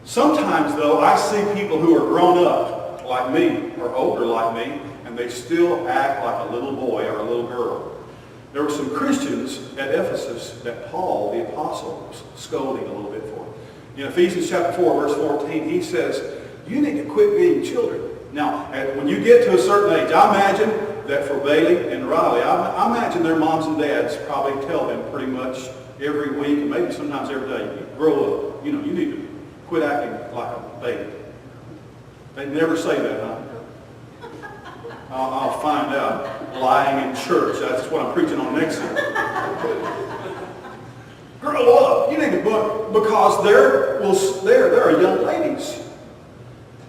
Sometimes, though, I see people who are grown up like me or older like me, and they still act like a little boy or a little girl. There were some Christians at Ephesus that Paul, the apostle, was scolding a little bit for. In Ephesians chapter 4, verse 14, he says, you need to quit being children. Now, when you get to a certain age, I imagine that for Bailey and Riley, I imagine their moms and dads probably tell them pretty much every week, and maybe sometimes every day, you grow up. You know, you need to quit acting like a baby. They never say that, huh? I'll find out. Lying in church. That's what I'm preaching on next year. Grow up. You need to because there are young ladies.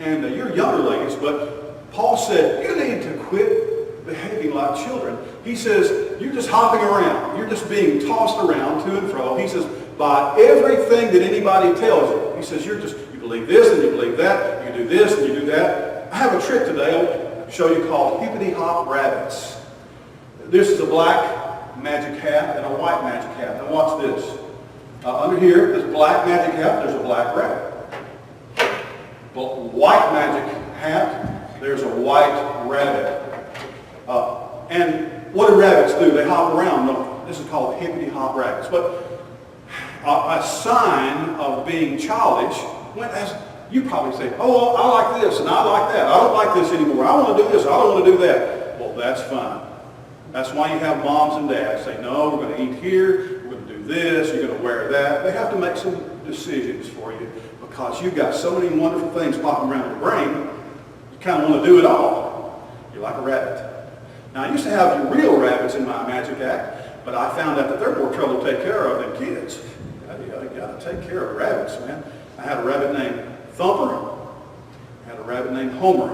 And you're younger ladies, but Paul said, you need to quit behaving like children. He says, you're just hopping around. You're just being tossed around to and fro. He says, by everything that anybody tells you. He says, you believe this and you believe that. You do this and you do that. I have a trick today I'll show you called Hippity Hop Rabbits. This is a black magic hat and a white magic hat. Now watch this. Under here, there's a black magic hat, there's a black rabbit. White magic hat, there's a white rabbit. And what do rabbits do? They hop around. No, this is called Hippity Hop Rabbits. But a sign of being childish, as you probably say, oh, I like this and I like that. I don't like this anymore. I want to do this. I don't want to do that. Well, that's fine. That's why you have moms and dads say, no, we're going to eat here. We're going to do this. You're going to wear that. They have to make some decisions for you because you've got so many wonderful things popping around your brain. You kind of want to do it all. You're like a rabbit. Now, I used to have real rabbits in my magic act, but I found out that they're more trouble to take care of than kids. You got to take care of rabbits, man. I had a rabbit named Thumper. I had a rabbit named Homer.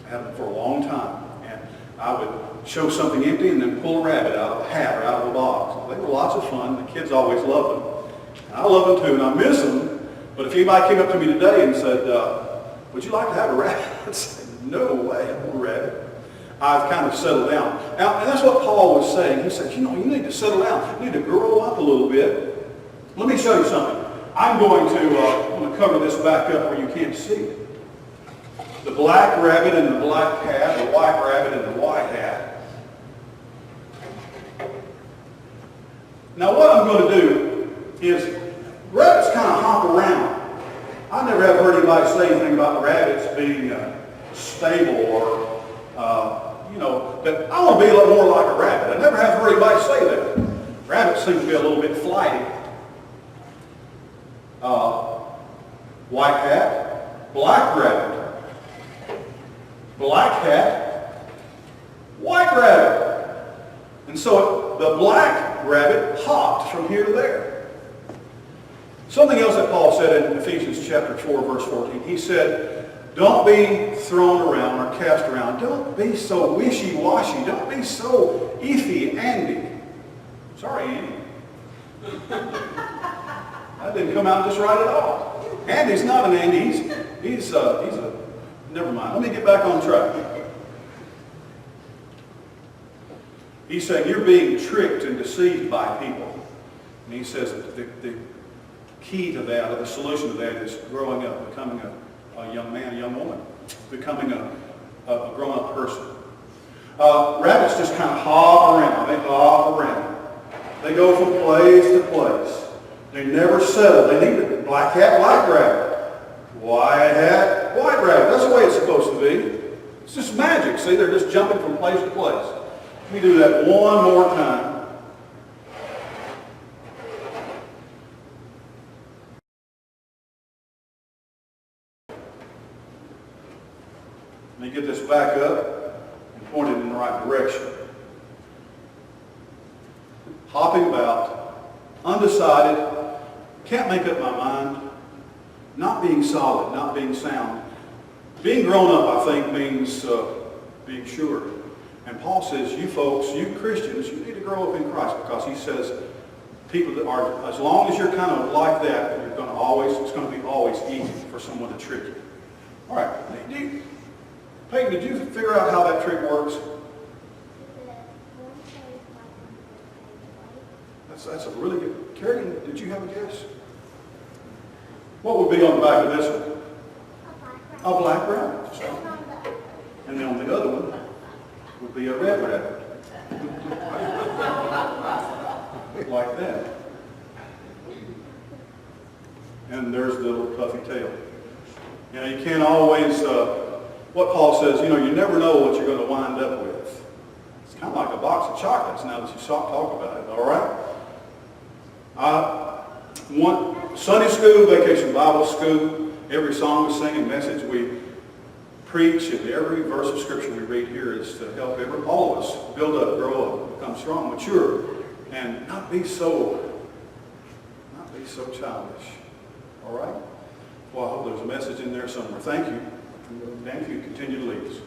I had them for a long time. And I would show something empty and then pull a rabbit out of a hat or out of a box. They were lots of fun. The kids always loved them. And I love them too, and I miss them. But if anybody came up to me today and said, would you like to have a rabbit? I'd say, no way, I want a rabbit. I've kind of settled down. Now, and that's what Paul was saying. He said, you need to settle down. You need to grow up a little bit. Let me show you something. I'm going to cover this back up where you can't see it. The black rabbit and the black hat, the white rabbit and the white hat. Now what I'm going to do is, rabbits kind of hop around. I never have heard anybody say anything about rabbits being stable or, that I want to be a little more like a rabbit. I never have heard anybody say that. Rabbits seem to be a little bit flighty. White hat, black rabbit. Black hat, white rabbit. And so the black rabbit hopped from here to there. Something else that Paul said in Ephesians chapter 4, verse 14. He said, don't be thrown around or cast around. Don't be so wishy-washy. Don't be so iffy, Andy. Sorry, Andy. That didn't come out just right at all. Andy's not an Andy. He's a, never mind. Let me get back on track. He's saying you're being tricked and deceived by people. And he says that the key to that, or the solution to that, is growing up, becoming a young man, a young woman, becoming a grown-up person. Rabbits just kind of hop around. They hop around. They go from place to place. They never settle. They need to black hat, black rabbit. White hat, white rabbit. That's the way it's supposed to be. It's just magic. See, they're just jumping from place to place. Let me do that one more time. Let me get this back up and point it in the right direction. Hopping about, undecided, can't make up my mind, not being solid, not being sound. Being grown up, I think, means being sure. And Paul says, you folks, you Christians, you need to grow up in Christ, because he says people that are, as long as you're kind of like that, it's going to be always easy for someone to trick you. All right, Peyton, did you figure out how that trick works? That's a really good. Carrie, did you have a guess? What would be on the back of this one? A black rabbit. That's right. And then on the other one would be a red rabbit. Like that. And there's the little puffy tail. You know, you can't always, what Paul says, you know, you never know what you're going to wind up with. It's kind of like a box of chocolates now that you talk about it, all right? Sunday school, vacation Bible school, every song we sing and message we preach, and every verse of Scripture we read here is to help all of us build up, grow up, become strong, mature, and not be so childish. All right? Well, I hope there's a message in there somewhere. Thank you. Dan, if you continue to lead us.